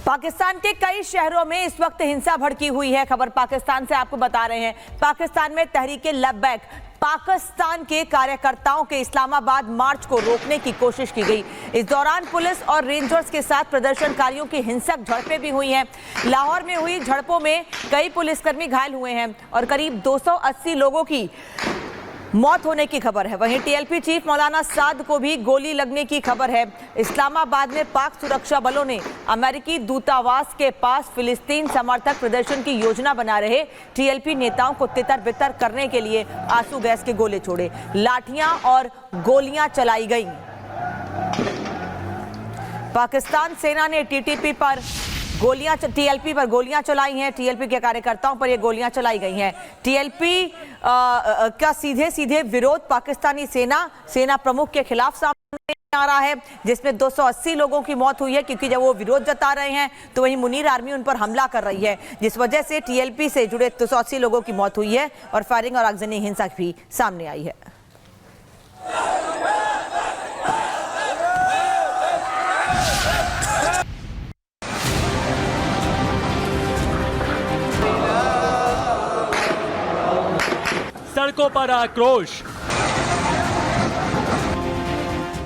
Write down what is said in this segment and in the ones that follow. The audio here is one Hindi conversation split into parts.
पाकिस्तान के कई शहरों में इस वक्त हिंसा भड़की हुई है। खबर पाकिस्तान से आपको बता रहे हैं। पाकिस्तान में तहरीके लब्बैक पाकिस्तान के कार्यकर्ताओं के इस्लामाबाद मार्च को रोकने की कोशिश की गई। इस दौरान पुलिस और रेंजर्स के साथ प्रदर्शनकारियों की हिंसक झड़पें भी हुई हैं। लाहौर में हुई झड़पों में कई पुलिसकर्मी घायल हुए हैं और करीब 280 लोगों की मौत होने की खबर है। वहीं टीएलपी चीफ मौलाना साद को भी गोली लगने की खबर है। इस्लामाबाद में पाक सुरक्षा बलों ने अमेरिकी दूतावास के पास फिलिस्तीन समर्थक प्रदर्शन की योजना बना रहे टीएलपी नेताओं को तितर बितर करने के लिए आंसू गैस के गोले छोड़े, लाठियां और गोलियां चलाई गईं। पाकिस्तान सेना ने टीटीपी पर टीएलपी पर गोलियां चलाई हैं। टीएलपी के कार्यकर्ताओं पर ये गोलियां चलाई गई हैं। टीएलपी का सीधे सीधे विरोध पाकिस्तानी सेना प्रमुख के खिलाफ सामने आ रहा है, जिसमें 280 लोगों की मौत हुई है, क्योंकि जब वो विरोध जता रहे हैं तो वहीं मुनीर आर्मी उन पर हमला कर रही है, जिस वजह से टीएलपी से जुड़े 280 लोगों की मौत हुई है और फायरिंग और आगजनी हिंसा भी सामने आई है। सड़कों पर आक्रोश,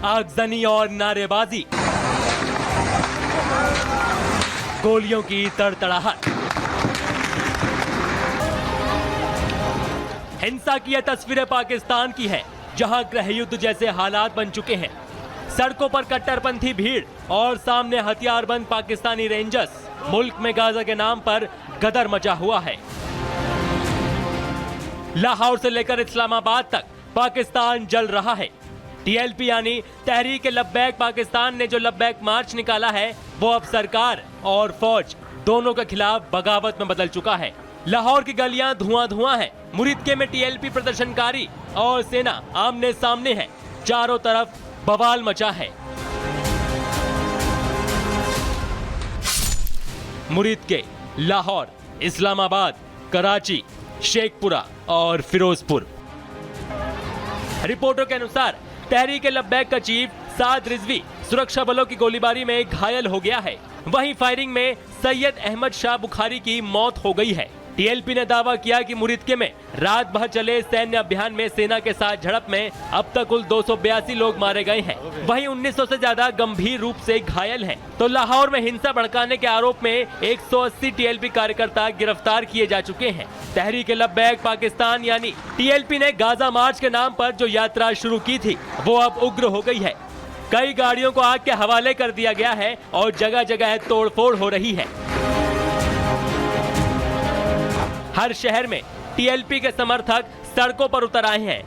आगजनी और नारेबाजी, गोलियों की तड़तड़ाहट। हिंसा की यह तस्वीरें पाकिस्तान की है, जहां गृहयुद्ध जैसे हालात बन चुके हैं। सड़कों पर कट्टरपंथी भीड़ और सामने हथियारबंद पाकिस्तानी रेंजर्स। मुल्क में गाजा के नाम पर गदर मचा हुआ है। लाहौर से लेकर इस्लामाबाद तक पाकिस्तान जल रहा है। टीएलपी यानी तहरीक लब्बैक पाकिस्तान ने जो लब्बैक मार्च निकाला है, वो अब सरकार और फौज दोनों के खिलाफ बगावत में बदल चुका है। लाहौर की गलियां धुआं धुआं है। मुरीदके में टीएलपी प्रदर्शनकारी और सेना आमने सामने है। चारों तरफ बवाल मचा है। मुरीदके, लाहौर, इस्लामाबाद, कराची, शेखपुरा और फिरोजपुर। रिपोर्टों के अनुसार तहरीक लब्बैक का चीफ साद रिजवी सुरक्षा बलों की गोलीबारी में घायल हो गया है। वहीं फायरिंग में सैयद अहमद शाह बुखारी की मौत हो गई है। टीएलपी ने दावा किया कि मुरीदके में रात भर चले सैन्य अभियान में सेना के साथ झड़प में अब तक कुल 282 लोग मारे गए हैं। वहीं 1900 से ज्यादा गंभीर रूप से घायल हैं। तो लाहौर में हिंसा भड़काने के आरोप में 180 टीएलपी कार्यकर्ता गिरफ्तार किए जा चुके हैं। तहरीक लब्बैक पाकिस्तान यानी टीएलपी ने गाजा मार्च के नाम पर जो यात्रा शुरू की थी, वो अब उग्र हो गई है। कई गाड़ियों को आग के हवाले कर दिया गया है और जगह जगह तोड़फोड़ हो रही है। हर शहर में टीएलपी के समर्थक सड़कों पर उतर आए हैं।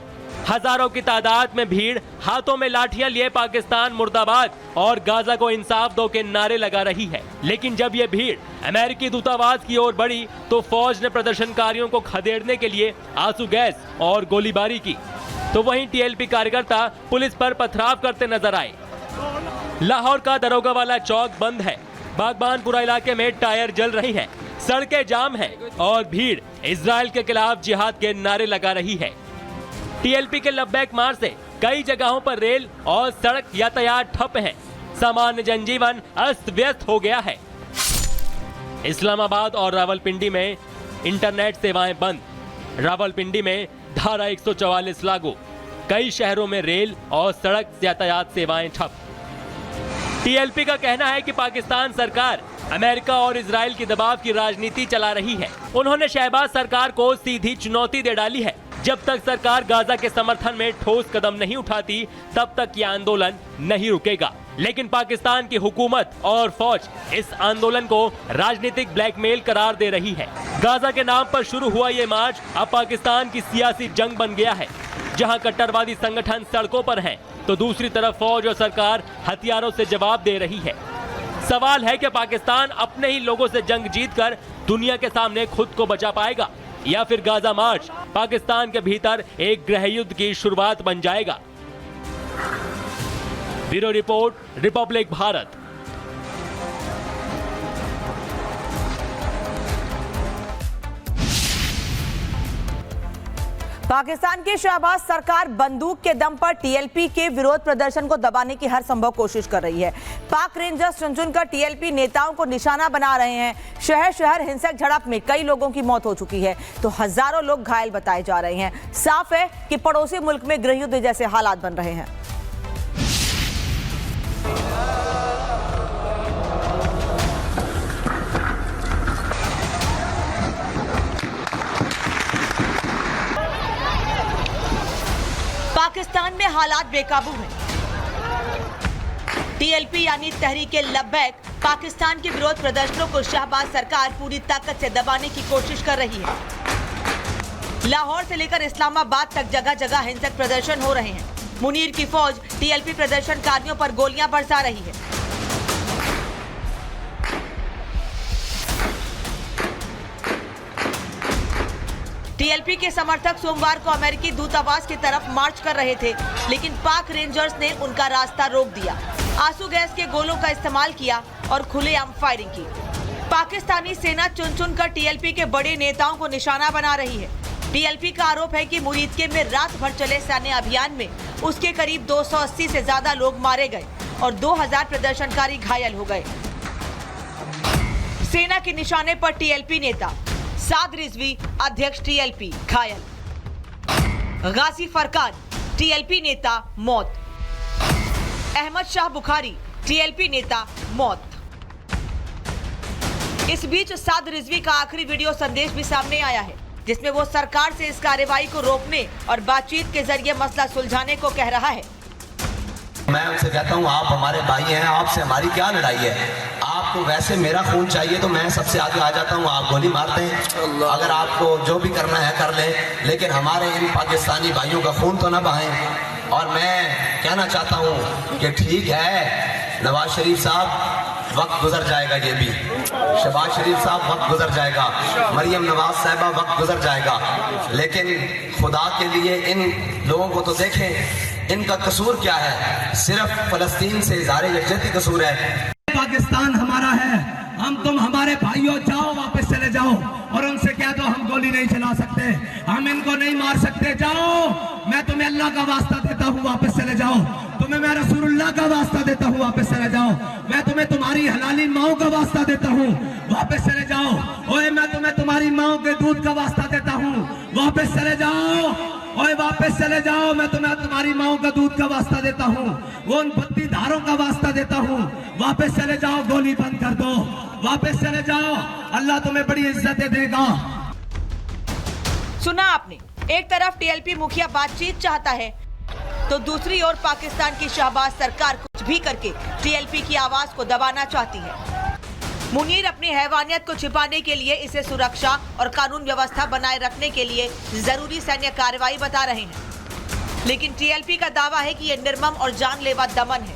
हजारों की तादाद में भीड़ हाथों में लाठियां लिए पाकिस्तान मुर्दाबाद और गाजा को इंसाफ दो के नारे लगा रही है। लेकिन जब ये भीड़ अमेरिकी दूतावास की ओर बढ़ी तो फौज ने प्रदर्शनकारियों को खदेड़ने के लिए आंसू गैस और गोलीबारी की। तो वहीं टीएलपी कार्यकर्ता पुलिस पर पथराव करते नजर आए। लाहौर का दरोगा वाला चौक बंद है। बागबानपुरा इलाके में टायर जल रही है, सड़कें जाम है और भीड़ इजराइल के खिलाफ जिहाद के नारे लगा रही है। टीएलपी के लब्बैक मार्च से कई जगहों पर रेल और सड़क यातायात ठप है। सामान्य जनजीवन अस्त व्यस्त हो गया है। इस्लामाबाद और रावलपिंडी में इंटरनेट सेवाएं बंद। रावलपिंडी में धारा 144 लागू। कई शहरों में रेल और सड़क यातायात सेवाएं ठप। टीएलपी का कहना है कि पाकिस्तान सरकार अमेरिका और इजराइल की दबाव की राजनीति चला रही है। उन्होंने शहबाज सरकार को सीधी चुनौती दे डाली है। जब तक सरकार गाजा के समर्थन में ठोस कदम नहीं उठाती, तब तक यह आंदोलन नहीं रुकेगा। लेकिन पाकिस्तान की हुकूमत और फौज इस आंदोलन को राजनीतिक ब्लैकमेल करार दे रही है। गाजा के नाम पर शुरू हुआ ये मार्च अब पाकिस्तान की सियासी जंग बन गया है, जहां कट्टरवादी संगठन सड़कों पर हैं, तो दूसरी तरफ फौज और सरकार हथियारों से जवाब दे रही है। सवाल है कि पाकिस्तान अपने ही लोगों से जंग जीतकर दुनिया के सामने खुद को बचा पाएगा, या फिर गाजा मार्च पाकिस्तान के भीतर एक गृहयुद्ध की शुरुआत बन जाएगा। Bureau report, Republic Bharat. Pakistan की शहबाज सरकार बंदूक के दम पर टीएलपी के विरोध प्रदर्शन को दबाने की हर संभव कोशिश कर रही है। पाक रेंजर्स चुन-चुनकर टीएलपी नेताओं को निशाना बना रहे हैं। शहर शहर हिंसक झड़प में कई लोगों की मौत हो चुकी है तो हजारों लोग घायल बताए जा रहे हैं। साफ है कि पड़ोसी मुल्क में गृहयुद्ध जैसे हालात बन रहे हैं। पाकिस्तान में हालात बेकाबू हैं। टीएलपी यानी तहरीके लब्बैक पाकिस्तान के विरोध प्रदर्शनों को शहबाज सरकार पूरी ताकत से दबाने की कोशिश कर रही है। लाहौर से लेकर इस्लामाबाद तक जगह जगह हिंसक प्रदर्शन हो रहे हैं। मुनीर की फौज टीएलपी प्रदर्शनकारियों पर गोलियां बरसा रही है। टीएलपी के समर्थक सोमवार को अमेरिकी दूतावास की तरफ मार्च कर रहे थे, लेकिन पाक रेंजर्स ने उनका रास्ता रोक दिया, आंसू गैस के गोलों का इस्तेमाल किया और खुलेआम फायरिंग की। पाकिस्तानी सेना चुन-चुनकर टीएलपी के बड़े नेताओं को निशाना बना रही है। टीएलपी का आरोप है कि मुरीदके में रात भर चले सैन्य अभियान में उसके करीब 280 से ज्यादा लोग मारे गए और 2000 प्रदर्शनकारी घायल हो गए। सेना के निशाने पर टीएलपी नेता साद रिजवी अध्यक्ष टीएलपी घायल। गाजी फरकान टीएलपी नेता मौत। अहमद शाह बुखारी टीएलपी नेता मौत। इस बीच साद रिजवी का आखिरी वीडियो संदेश भी सामने आया है, जिसमें वो सरकार से इस कार्रवाई को रोकने और बातचीत के जरिए मसला सुलझाने को कह रहा है। मैं उनसे कहता हूँ आप हमारे भाई हैं, आपसे हमारी क्या लड़ाई है। आपको वैसे मेरा खून चाहिए तो मैं सबसे आगे आ जाता हूँ, आप गोली मारते हैं। अगर आपको जो भी करना है कर लें, लेकिन हमारे इन पाकिस्तानी भाइयों का खून तो ना बहाएं। और मैं कहना चाहता हूँ कि ठीक है नवाज शरीफ साहब, वक्त गुजर जाएगा, ये भी शहबाज शरीफ साहब वक्त गुजर जाएगा, मरियम नवाज साहिबा वक्त गुजर जाएगा, लेकिन खुदा के लिए इन लोगों को तो देखें, इनका कसूर क्या है? सिर्फ फलस्तीन से इज़हार यकजहती कसूर है। पाकिस्तान हमारा है, हम तुम हमारे भाइयों, जाओ वापस चले जाओ और उनसे कह दो हम गोली नहीं चला सकते, हम इनको नहीं मार सकते, जाओ। मैं तुम्हें अल्लाह का वास्ता देता हूँ, वापस चले जाओ। तुम्हें मैं रसूलुल्लाह का वास्ता देता हूँ, वापस चले जाओ। मैं तुम्हें तुम्हारी हलाली माओ का वास्ता देता हूँ, वापस चले जाओ। ओए मैं तुम्हें तुम्हारी माओ के दूध का वास्ता देता हूँ, वापस चले जाओ। ओए वापस चले जाओ, मैं तुम्हें तुम्हारी माओ का दूध का वास्ता देता हूँ, वो उन भक्ति धारों का वास्ता देता हूँ, वापस चले जाओ। गोली बंद कर दो, वापस चले जाओ, अल्लाह तुम्हें बड़ी इज्जतें देगा। सुना आपने, एक तरफ टीएलपी मुखिया बातचीत चाहता है तो दूसरी ओर पाकिस्तान की शहबाज सरकार कुछ भी करके टीएलपी की आवाज को दबाना चाहती है। मुनीर अपनी हैवानियत को छिपाने के लिए इसे सुरक्षा और कानून व्यवस्था बनाए रखने के लिए जरूरी सैन्य कार्रवाई बता रहे हैं, लेकिन टीएलपी का दावा है कि यह निर्मम और जानलेवा दमन है।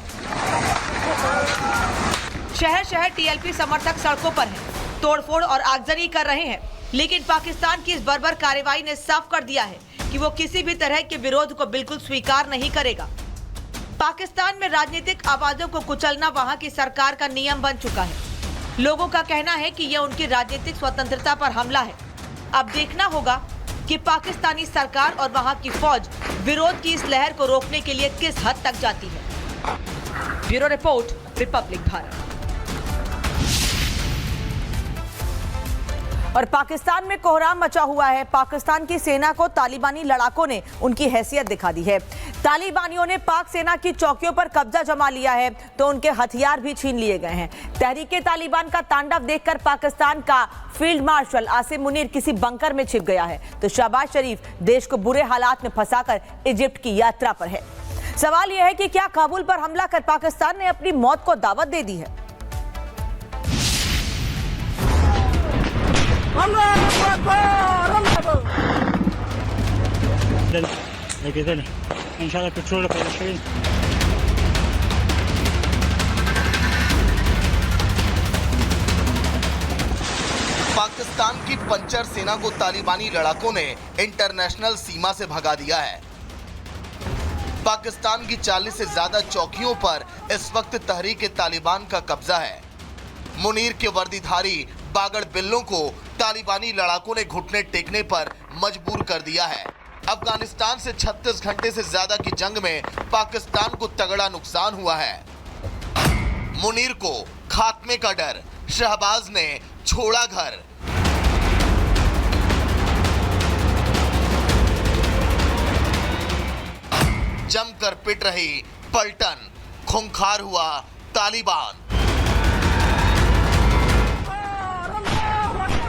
शहर शहर टीएलपी समर्थक सड़कों पर हैं, तोड़फोड़ और आगजनी कर रहे हैं, लेकिन पाकिस्तान की इस बर्बर कार्रवाई ने साफ कर दिया है कि वो किसी भी तरह के विरोध को बिल्कुल स्वीकार नहीं करेगा। पाकिस्तान में राजनीतिक आवाजों को कुचलना वहां की सरकार का नियम बन चुका है। लोगों का कहना है कि यह उनकी राजनीतिक स्वतंत्रता पर हमला है। अब देखना होगा कि पाकिस्तानी सरकार और वहां की फौज विरोध की इस लहर को रोकने के लिए किस हद तक जाती है। Bureau report, Republic Bharat. और पाकिस्तान में कोहराम मचा हुआ है। पाकिस्तान की सेना को तालिबानी लड़ाकों ने उनकी हैसियत दिखा दी है। तालिबानियों ने पाक सेना की चौकियों पर कब्जा जमा लिया है तो उनके हथियार भी छीन लिए गए हैं। तहरीके तालिबान का तांडव देखकर पाकिस्तान का फील्ड मार्शल आसिम मुनीर किसी बंकर में छिप गया है तो शहबाज शरीफ देश को बुरे हालात में फंसाकर इजिप्ट की यात्रा पर है। सवाल यह है कि क्या काबुल पर हमला कर पाकिस्तान ने अपनी मौत को दावत दे दी है? पाकिस्तान की पंचर सेना को तालिबानी लड़ाकों ने इंटरनेशनल सीमा से भगा दिया है। पाकिस्तान की 40 से ज्यादा चौकियों पर इस वक्त तहरीक तालिबान का कब्जा है। मुनीर के वर्दीधारी बागड़ बिल्लों को तालिबानी लड़ाकों ने घुटने टेकने पर मजबूर कर दिया है। अफगानिस्तान से 36 घंटे से ज्यादा की जंग में पाकिस्तान को तगड़ा नुकसान हुआ है। मुनीर को खात्मे का डर, शहबाज ने छोड़ा घर। जमकर पिट रही पलटन, खूंखार हुआ तालिबान।